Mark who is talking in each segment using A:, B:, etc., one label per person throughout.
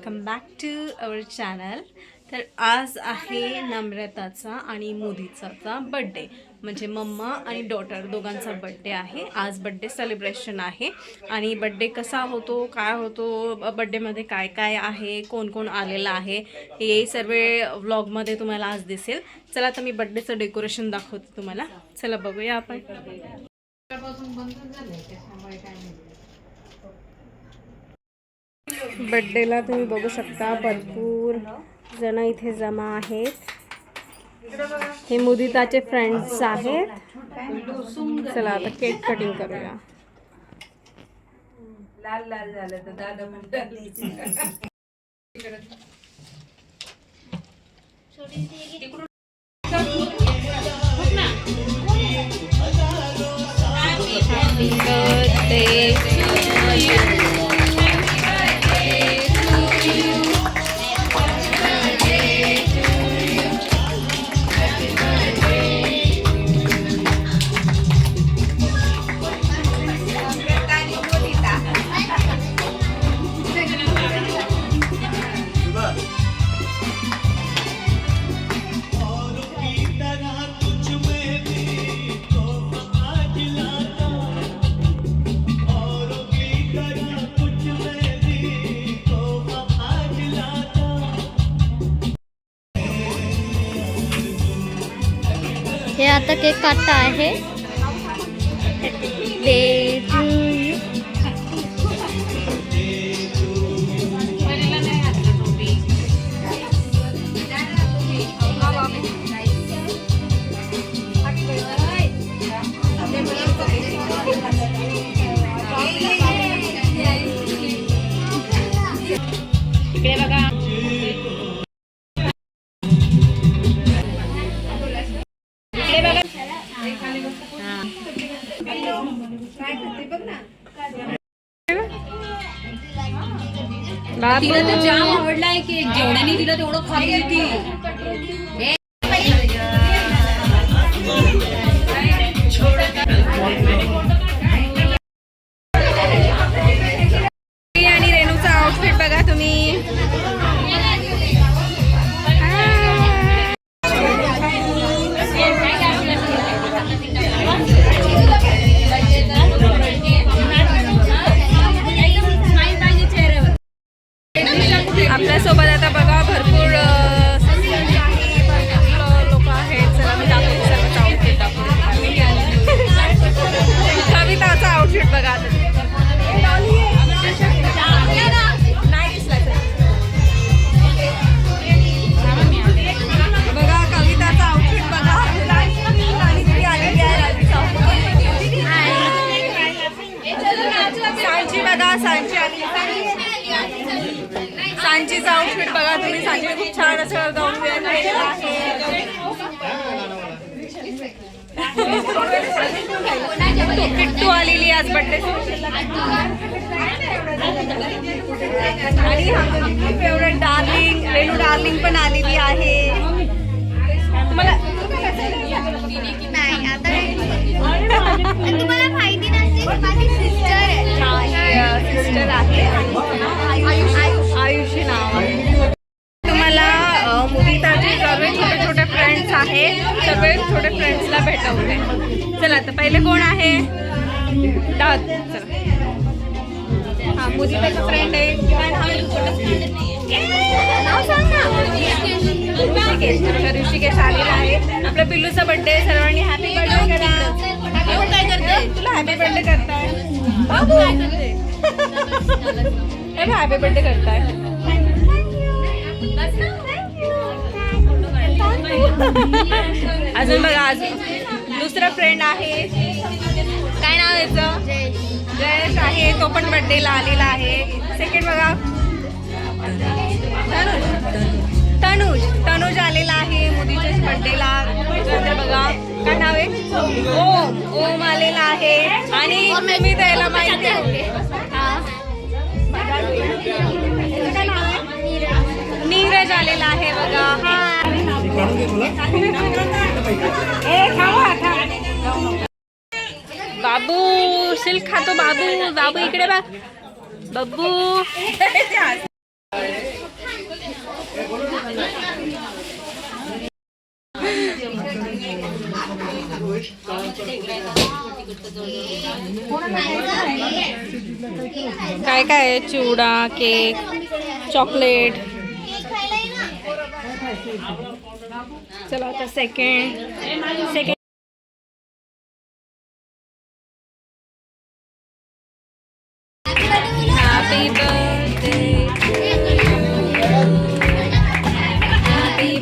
A: Welcome back to our channel. तर आज आहे नम्रताचा आणि मोदीचा बड्डे, म्हणजे मम्मा आणि डॉटर दोघांचा बड्डे आहे. आज बड्डे सेलिब्रेशन आहे आणि बड्डे कसा होतो, काय होतो, बड्डेमध्ये काय काय आहे, कोण कोण आलेलं आहे, हे सर्व व्लॉगमध्ये तुम्हाला आज दिसेल. चला आता मी बड्डेचं डेकोरेशन दाखवते तुम्हाला. चला बघूया आपण. बड्डेला तुम्ही बघू शकता भरपूर जण इथे जमा आहेत. हे मुदिताचे फ्रेंड्स आहेत. चला आता केक कटिंग करूया.
B: लाल लाल झालं तर दादा म्हणतात
A: Happy birthday to you.
C: हे आता केक काटता आहे.
A: इकडे बघा.
B: तिला तर जाम आवडलाय केक. जेवढ्याने तिला तेवढं खाल्ली ती.
A: आणि रेणूचा आउटफिट बघा तुम्ही. आपल्यासोबत आता बघा भरपूर लोक आहेत. चला मी दाखवते सर्वच आउटफिट कविताचा आउटफिट बघा. बघा कविताचा आउटफिट बघा. सांची बघा. सांचीचा आउटफिट बघा तुम्ही. सांचीने खूप छान असं गाऊन वेअर केलेलं आहे. किट्टू आलेली आज बड्डे आणि फेवरेट डार्लिंग रेणू डार्लिंग पण आलेली आहे. तुम्हाला
C: तुम्हाला माहिती नसते की माझी
A: सिस्टर आहे. आयुषी नाव आहे. तुम्हाला मुदिताचे सर्व छोटे छोटे फ्रेंड्स आहेत. सर्व छोटे फ्रेंड्सला भेटवते. चला आता पहिले कोण आहे. चला हा मुदिताचा फ्रेंड आहे. नाव सांग ना. ऋषिकेश आलेला आहे. आपल्या पिल्लूचा बर्थडे. सर्वांनी हॅपी बर्थडे करा. काय करते तुला हॅपी बर्थडे करताय बाबू. हॅपी बर्थडे करताय. अजून बघा अजून दुसरा फ्रेंड आहे. काय नाव याचं. जयेश आहे. तो पण बर्थडेला आलेला आहे. सेकंड बघा तनुज आलेला आहे मुदीच्याच बर्थडेला. बघा काय नाव आहे. ओम आलेला आहे. आणि तुम्ही त्याला माहिती आहे नीरज आलेला आहे बघा. बाबू सिल्क खातो. बाबू इकडे बघ. बब्बू काय काय आहे? चिवडा, केक, चॉकलेट. चला आता सेकंड हॅपी बर्थडे हॅपी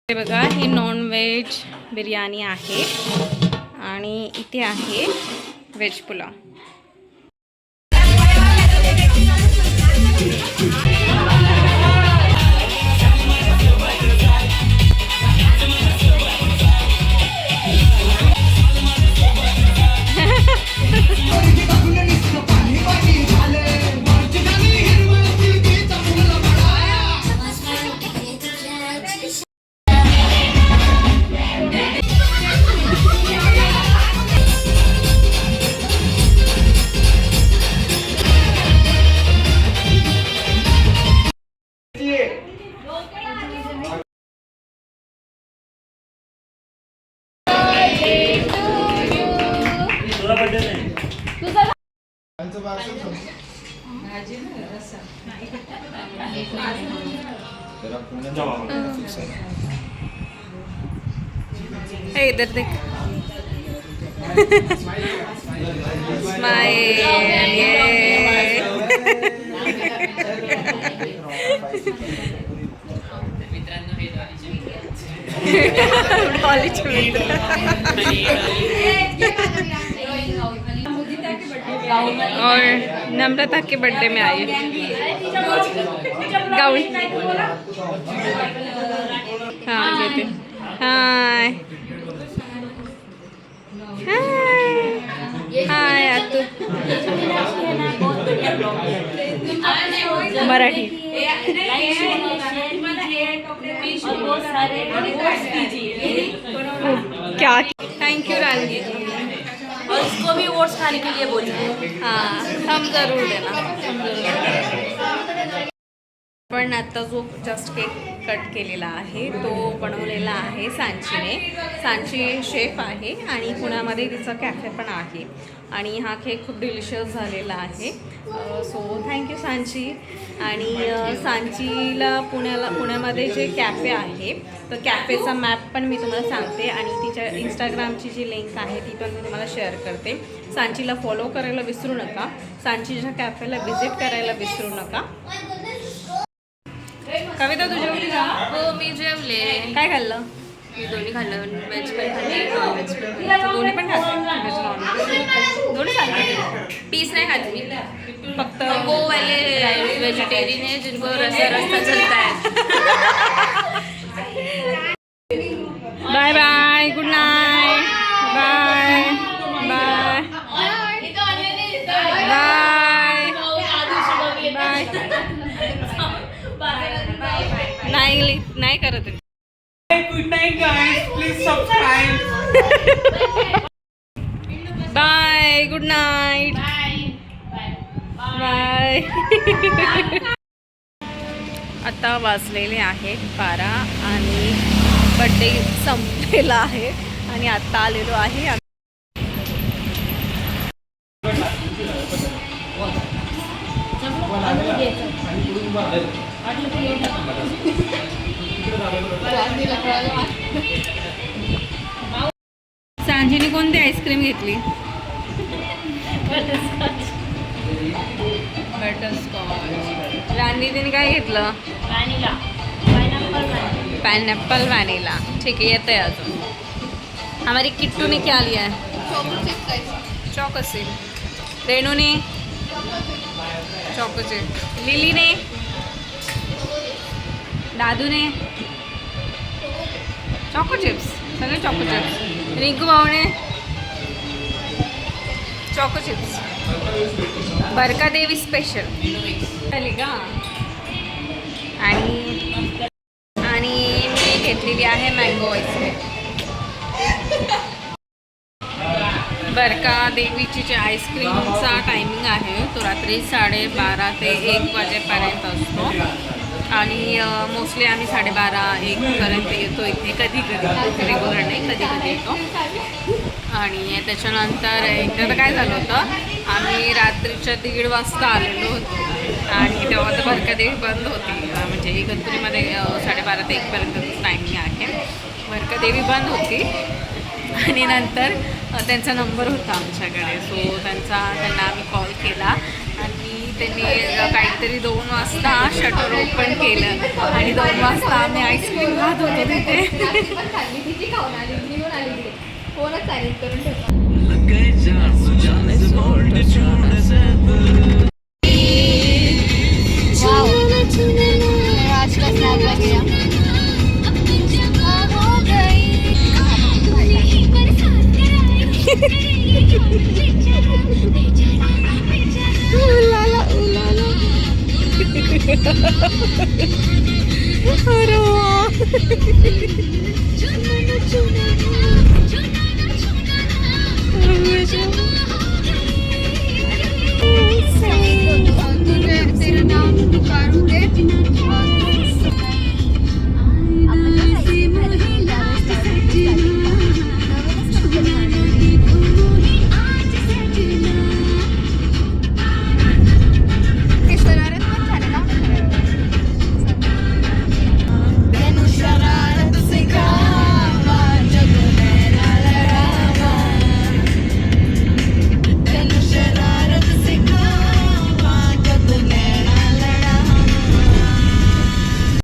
A: हे बघा, ही नॉन व्हेज बिर्याणी आहे आणि इथे आहे व्हेज पुलाव. इधर देख. स्माइल. कॉलेज में और नम्रता के बर्थडे में आई गाउन. हाँ देते. हाय हाय आतू. मराठी. क्या थैंक यू रानी.
B: और इसको भी ओट्स खाने के लिए बोलिए.
A: हाँ हम जरूर देना. पण आता जो जस्ट केक कट केलेला आहे तो बनवलेला आहे सांचीने. सांची शेफ आहे आणि पुण्यामध्ये तिचं कॅफे पण आहे आणि हा केक खूप डिलिशियस झालेला आहे. So thank you Sanchi. आणि सांचीला पुण्यामध्ये जे कॅफे आहे तर कॅफेचा मॅप पण मी तुम्हाला सांगते आणि तिच्या इंस्टाग्रामची जी लिंक आहे ती पण मी तुम्हाला शेअर करते. सांचीला फॉलो करायला विसरू नका. सांचीच्या कॅफेला व्हिजिट करायला विसरू नका. कविता तू जेवली का?
B: हो मी जेवले.
A: काय खाल्लं?
B: मी दोन्ही खाल्लं. व्हेज पण खाल्ली, नॉनव्हेज पण.
A: दोन्ही पण खाल्ले. व्हेज नॉनव्हेज दोन्ही खाल्ले.
B: पीस नहीं खाती मैं.
A: फक्त
B: वो वाले वेजिटेरियन है जिनको रास्ता रास्ता चलता है.
A: Bye bye. Good night. Bye bye bye bye. नाही करत.
D: Good night, guys. Please subscribe.
A: Bye. Good night. Bye. आता वाजलेले आहेत 12 आणि बड्डे संपलेला आहे आणि आत्ता आलेलो आहे. सांजीने कोणती आईस्क्रीम घेतली? बटरस्कॉच. राणीने काय घेतलं? Pineapple vanilla. ठीक है येते है अजून. हमारी किट्टू ने क्या लिया है? चॉकोसिल. रेनू ने चॉको चिप्स लिलीने, दादूने चॉको चिप्स, सगळे चॉको चिप्स. रिंकू भाऊने चॉको चिप्स. बरका देवी स्पेशल झाली का. आणि मी घेतलेली आहे मँगो आईस्क्रीम. बरका देवीची जे आईस्क्रीमचा टायमिंग आहे तो रात्री 12:30 ते 1 वाजेपर्यंत असतो. आणि मोस्टली आम्ही 12:30-1पर्यंत येतो इथे. कधी कधी रेग्युलर नाही, कधी कधी येतो. आणि त्याच्यानंतर एकदा तर काय झालं होतं, आम्ही रात्रीच्या 1:30 वाजता आलेलो होतो आणि तेव्हा तर बरकादेवी बंद होती. म्हणजे इगतपुरीमध्ये 12:30 ते 1पर्यंतच टायमिंग आहे. बरकादेवी बंद होती आणि नंतर त्यांचा नंबर होता आमच्याकडे. सो त्यांना आम्ही कॉल केला आणि त्यांनी काहीतरी 2 वाजता शटर ओपन केलं आणि 2 वाजता आम्ही आईस्क्रीम खात होतो तिथे.
C: आज का स्नैप वगैरह
A: अरे वा.
C: तेरा नाम पुकारूंगे और